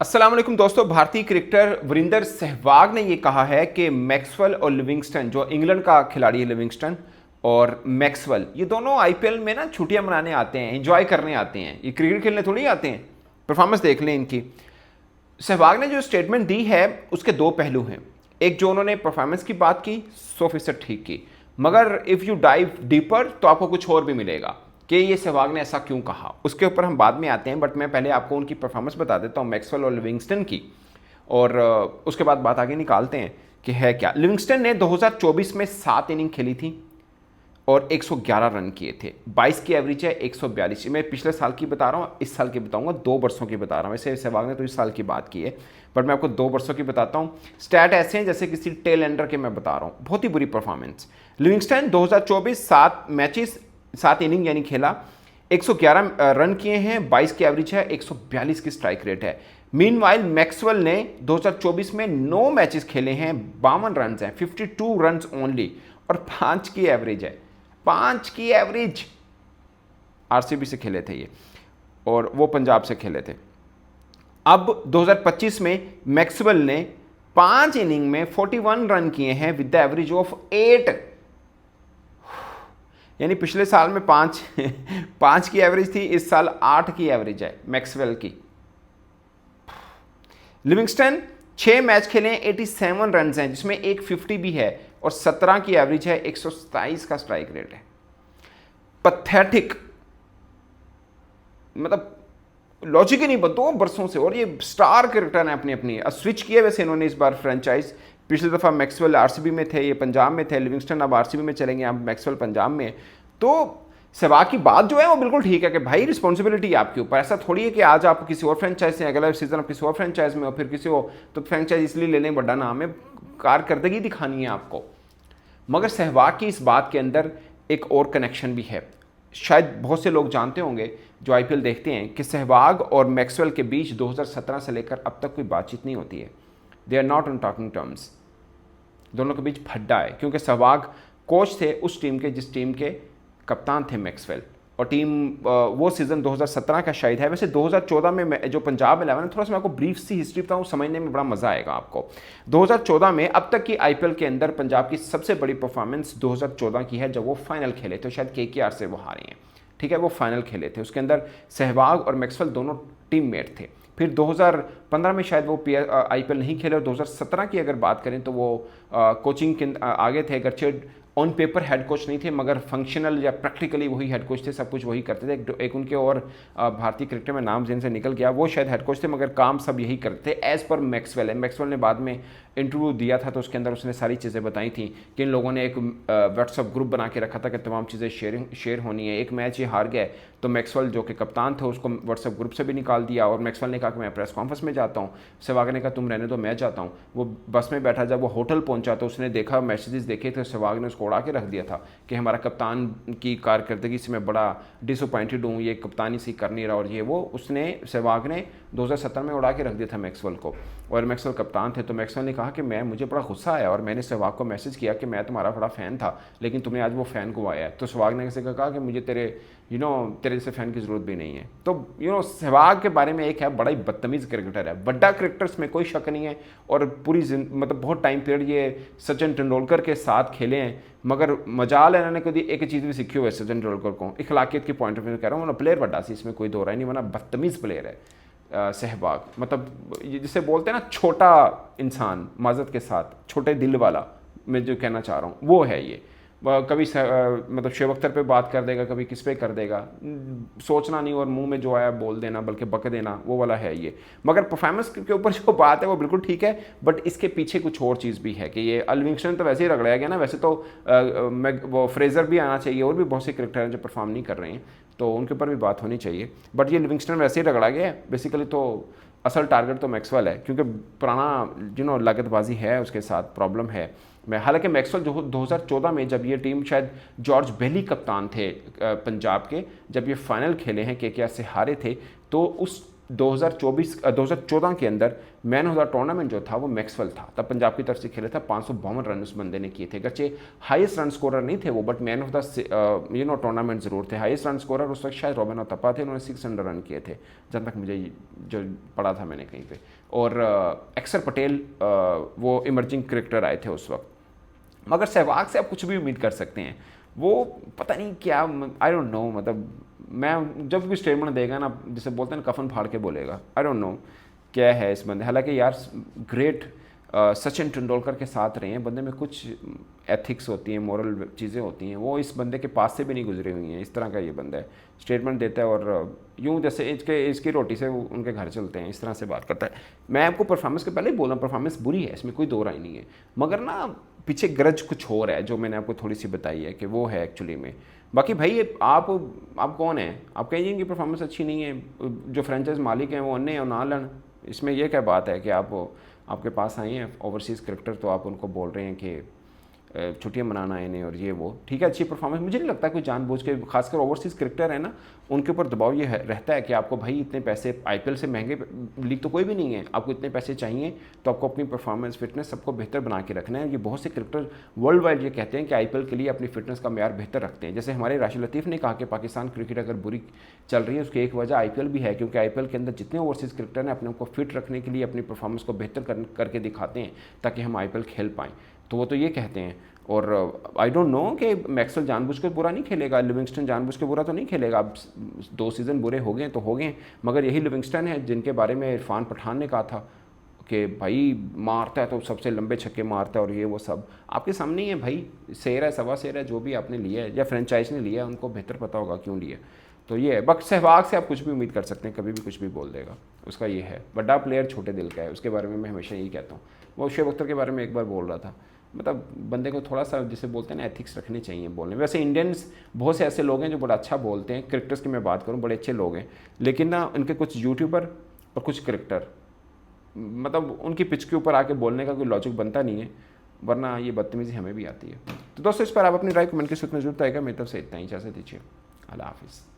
अस्सलाम वालेकुम दोस्तों। भारतीय क्रिकेटर वीरेंद्र सहवाग ने ये कहा है कि मैक्सवेल और लिविंगस्टन, जो इंग्लैंड का खिलाड़ी है लिविंगस्टन और मैक्सवेल, ये दोनों आईपीएल में ना छुट्टियां मनाने आते हैं, एंजॉय करने आते हैं। ये क्रिकेट खेलने थोड़ी आते हैं, परफॉर्मेंस देख लें इनकी। सहवाग ने जो स्टेटमेंट दी है उसके दो पहलू हैं। एक, जो उन्होंने परफॉर्मेंस की बात की 100% ठीक की, मगर इफ़ यू डाइव डीपर तो आपको कुछ और भी मिलेगा कि ये सहवाग ने ऐसा क्यों कहा। उसके ऊपर हम बाद में आते हैं, बट मैं पहले आपको उनकी परफॉर्मेंस बता देता हूँ, मैक्सवेल और लिविंगस्टन की, और उसके बाद बात आगे निकालते हैं कि है क्या। लिविंगस्टन ने 2024 में 7 इनिंग खेली थी और 111 रन किए थे। 22 की एवरेज है, 142। मैं पिछले साल की बता रहा हूँ, इस साल की बताऊंगा, 2 वर्षों की बता रहा हूँ। वैसे सहवाग ने तो इस साल की बात की है, बट मैं आपको 2 वर्षों की बताता हूँ। स्टैट ऐसे हैं जैसे किसी टेल एंडर के मैं बता रहा हूँ। बहुत ही बुरी परफॉर्मेंस। लिविंगस्टन 2024 7 मैचेस 7 इनिंग यानी खेला, 111 रन किए हैं, 22 की एवरेज है, 142 की स्ट्राइक रेट है। मीनवाइल मैक्सवेल ने 2024 में 9 मैचेस खेले हैं, 52 रन हैं, 52 रन ओनली, और 5 की एवरेज है। 5 की एवरेज। आरसीबी से खेले थे ये, और वो पंजाब से खेले थे। अब 2025 में मैक्सवेल ने 5 इनिंग में 41 रन किए हैं विद द एवरेज ऑफ 8। यानी पिछले साल में 5 5 की एवरेज थी, इस साल 8 की एवरेज है मैक्सवेल की। लिविंगस्टन 6 मैच खेले हैं, 87 रन हैं, जिसमें एक 50 भी है, और 17 की एवरेज है, 127 का स्ट्राइक रेट है। पथेटिक, मतलब लॉजिक ही नहीं बनता 2 बरसों से। और ये स्टार क्रिकेटर हैं अपनी अपनी। स्विच किया वैसे इन्होंने इस बार फ्रेंचाइज। पिछली दफ़ा मैक्सवेल आरसीबी में थे, ये पंजाब में थे। लिविंगस्टन अब आरसीबी में चलेंगे, अब मैक्सवेल पंजाब में। तो सहवाग की बात जो है वो बिल्कुल ठीक है कि भाई रिस्पॉन्सिबिलिटी आपके ऊपर। ऐसा थोड़ी है कि आज आप किसी और फ्रेंचाइज से, अगला सीजन आप किसी और फ्रेंचाइज में हो, फिर किसी हो तो फ्रेंचाइज इसलिए लेने बड़ा नाम है, कारकर्दगी दिखानी है आपको। मगर सहवाग की इस बात के अंदर एक और कनेक्शन भी है। शायद बहुत से लोग जानते होंगे जो आईपीएल देखते हैं कि सहवाग और मैक्सवेल के बीच 2017 से लेकर अब तक कोई बातचीत नहीं होती है। They are not on talking terms. दोनों के बीच फड्डा है, क्योंकि सहवाग कोच थे उस टीम के जिस टीम के कप्तान थे मैक्सवेल, और टीम वो सीज़न 2017 का शायद है। वैसे 2014 में जो पंजाब 11 है, थोड़ा सा मैं आपको ब्रीफ सी हिस्ट्री बताऊँ, समझने में बड़ा मज़ा आएगा आपको। 2014 में अब तक की आईपीएल के अंदर पंजाब की सबसे बड़ी परफॉर्मेंस 2014 की है, जब वो फाइनल खेले थे। शायद केकेआर से वो हारे हैं, ठीक है, वो फाइनल खेले थे। उसके अंदर सहवाग और मैक्सवेल दोनों टीम मेट थे। फिर 2015 में शायद वो आईपीएल नहीं खेले, और 2017 की अगर बात करें तो वो कोचिंग के आगे थे। अगरचे ऑन पेपर हेड कोच नहीं थे, मगर फंक्शनल या प्रैक्टिकली वही हेड कोच थे, सब कुछ वही करते थे। एक उनके और भारतीय क्रिकेट में नाम जिनसे निकल गया, वो शायद हेड कोच थे, मगर काम सब यही करते थे एज़ पर मैक्सवेल है। मैक्सवेल ने बाद में इंटरव्यू दिया था, तो उसके अंदर उसने सारी चीज़ें बताई थी कि इन लोगों ने एक व्हाट्सअप ग्रुप बना के रखा था कि तमाम चीज़ें शेयर होनी है। एक मैच ये हार गए तो मैक्सवेल जो कि कप्तान थे उसको व्हाट्सअप ग्रुप से भी निकाल दिया, और मैक्सवेल ने कहा कि मैं प्रेस कॉन्फ्रेंस में जाता हूँ। सहवाग ने कहा तुम रहने दो, मैं जाता हूँ। वो बस में बैठा, जब वो होटल पहुंचा तो उसने देखा, मैसेजेस देखे थे, सहवाग ने उसको उड़ा के रख दिया था कि हमारा कप्तान की कारकर्दगी से मैं बड़ा डिसअपॉइंटेड हूँ, ये कप्तानी सी कर नहीं रहा, और ये वो उसने सहवाग ने 2017 में उड़ा के रख दिया था मैक्सवेल को। और मैक्सवेल कप्तान थे, तो मैक्सवेल ने कहा कि मुझे बड़ा गुस्सा आया, और मैंने सहवाग को मैसेज किया कि मैं तुम्हारा बड़ा फ़ैन था, लेकिन तुमने आज वो फ़ैन को आया है। तो सहवाग ने कैसे कहा कि मुझे तेरे तेरे जैसे फ़ैन की ज़रूरत भी नहीं है। तो सहवाग के बारे में एक है, बड़ा ही बदतमीज़ क्रिकेटर है, बड़ा क्रिकेटर्स में कोई शक नहीं है, और पूरी मतलब बहुत टाइम पीरियड ये सचिन तेंदुलकर के साथ खेले हैं। मगर मजाल है इन्होंने कभी एक चीज़ भी सीखी हुई है सचिन तेंदुलकर को, इखलाकियत की पॉइंट ऑफ व्यू कह रहा हूँ, प्लेयर बड़ा सी, इसमें कोई दो राय नहीं, वरना बदतमीज़ प्लेयर है सहवाग। मतलब जिसे बोलते हैं ना छोटा इंसान, माजत के साथ छोटे दिल वाला, मैं जो कहना चाह रहा हूँ वो है ये। कभी मतलब शेव अख्तर पे बात कर देगा, कभी किस पे कर देगा, सोचना नहीं और मुंह में जो आया बोल देना, बल्कि बक देना, वो वाला है ये। मगर परफॉर्मेंस के ऊपर जो बात है वो बिल्कुल ठीक है, बट इसके पीछे कुछ और चीज़ भी है कि ये लिविंगस्टन तो वैसे ही रगड़ाया गया ना। वैसे तो वो फ्रेजर भी आना चाहिए, और भी बहुत से क्रिकेटर हैं जो परफॉर्म नहीं कर रहे हैं, तो उनके ऊपर भी बात होनी चाहिए। बट ये लिविंगस्टन वैसे ही रगड़ा गया है बेसिकली। तो असल टारगेट तो मैक्सवेल है, क्योंकि पुराना लागतबाजी है, उसके साथ प्रॉब्लम है। हालांकि मैक्सवेल जो 2014 में जब ये टीम, शायद जॉर्ज बेली कप्तान थे पंजाब के, जब ये फाइनल खेले हैं केकेआर से हारे थे, तो उस 2014 के अंदर मैन ऑफ द टूर्नामेंट जो था वो मैक्सवेल था, तब पंजाब की तरफ से खेले था। 552 रन उस बंदे ने किए थे, गच्चे हाईएस्ट रन स्कोरर नहीं थे वो, but man of the tournament ज़रूर थे। हाईएस्ट रन स्कोरर उस वक्त शायद रॉबिन थप्पा थे, उन्होंने 600 रन किए थे जहाँ तक मुझे जो पढ़ा था मैंने कहीं पे। और अक्षर पटेल वो इमर्जिंग क्रिकेटर आए थे उस वक्त। मगर सहवाग से आप कुछ भी उम्मीद कर सकते हैं, वो पता नहीं क्या, आई डोंट नो, मतलब मैं जब भी स्टेटमेंट देगा ना, जिसे बोलते हैं ना कफन फाड़ के बोलेगा, आई डोंट नो क्या है इस बंदे। हालांकि यार ग्रेट सचिन तेंदुलकर के साथ रहे हैं, बंदे में कुछ एथिक्स होती हैं, मॉरल चीज़ें होती हैं, वो इस बंदे के पास से भी नहीं गुजरी हुई हैं। इस तरह का ये बंदा है, स्टेटमेंट देता है और यूँ जैसे इसकी रोटी से उनके घर चलते हैं, इस तरह से बात करता है। मैं आपको परफॉर्मेंस के पहले ही बोला, परफॉर्मेंस बुरी है, इसमें कोई दो राय नहीं है, मगर ना पीछे गरज कुछ और है जो मैंने आपको थोड़ी सी बताई है कि वो है एक्चुअली में। बाकी भाई आप कौन हैं, आप कहिए कि परफॉर्मेंस अच्छी नहीं है, जो फ्रेंचाइज मालिक हैं वो अन्य हैं और ना लन, इसमें यह क्या बात है कि आपके पास आए हैं ओवरसीज़ क्रिकेटर, तो आप उनको बोल रहे हैं कि छुट्टियां मनाना है इन्हें और ये वो। ठीक है, अच्छी परफॉर्मेंस, मुझे नहीं लगता कोई जानबूझ के, खासकर ओवरसीज़ क्रिकेटर है ना, उनके ऊपर दबाव ये रहता है कि आपको भाई इतने पैसे, आईपीएल से महंगे लीग तो कोई भी नहीं है, आपको इतने पैसे चाहिए तो आपको अपनी परफॉर्मेंस फिटनेस सबको बेहतर बना के रखना है। ये बहुत से क्रिकेटर वर्ल्ड वाइड ये कहते हैं कि आईपीएल के लिए अपनी फिटनेस का म्यार बेहतर रखते हैं। जैसे हमारे राशिद लतीफ़ ने कहा कि पाकिस्तान क्रिकेट अगर बुरी चल रही है उसकी एक वजह आईपीएल भी है, क्योंकि आईपीएल के अंदर जितने ओवरसीज़ क्रिकेटर हैं अपने को फिट रखने के लिए अपनी परफॉर्मेंस को बेहतर करके दिखाते हैं ताकि हम आईपीएल खेल पाएँ, तो वो तो ये कहते हैं। और आई डोंट नो कि मैक्सवेल जानबूझ के बुरा नहीं खेलेगा, लिविंगस्टन जानबूझ के बुरा तो नहीं खेलेगा। अब 2 सीज़न बुरे हो गए तो हो गए, मगर यही लिविंगस्टन है जिनके बारे में इरफान पठान ने कहा था कि भाई मारता है तो सबसे लंबे छक्के मारता है और ये वो सब आपके सामने ही है भाई। शेर है, सवा शेर है, जो भी आपने लिया है या फ्रेंचाइज ने लिया है उनको बेहतर पता होगा क्यों लिया। तो ये है, बस सहवाग से आप कुछ भी उम्मीद कर सकते हैं, कभी भी कुछ भी बोल देगा, उसका ये है। बड़ा प्लेयर छोटे दिल का है, उसके बारे में मैं हमेशा यही कहता हूँ। वो शुएब अख्तर के बारे में एक बार बोल रहा था, मतलब बंदे को थोड़ा सा जिसे बोलते हैं ना एथिक्स रखने चाहिए बोलने। वैसे इंडियंस बहुत से ऐसे लोग हैं जो बड़ा अच्छा बोलते हैं, क्रिकेटर्स की मैं बात करूं बड़े अच्छे लोग हैं, लेकिन ना उनके कुछ यूट्यूबर और कुछ क्रिकेटर, मतलब उनकी पिच के ऊपर आके बोलने का कोई लॉजिक बनता नहीं है, वरना ये बदतमीज़ी हमें भी आती है। तो दोस्तों इस पर आप अपनी राय कमेंट के सूत्र में जरूर आएगा। मेरी तरफ से इतना ही, इजाज़त दीजिए, अल्लाह हाफिज़।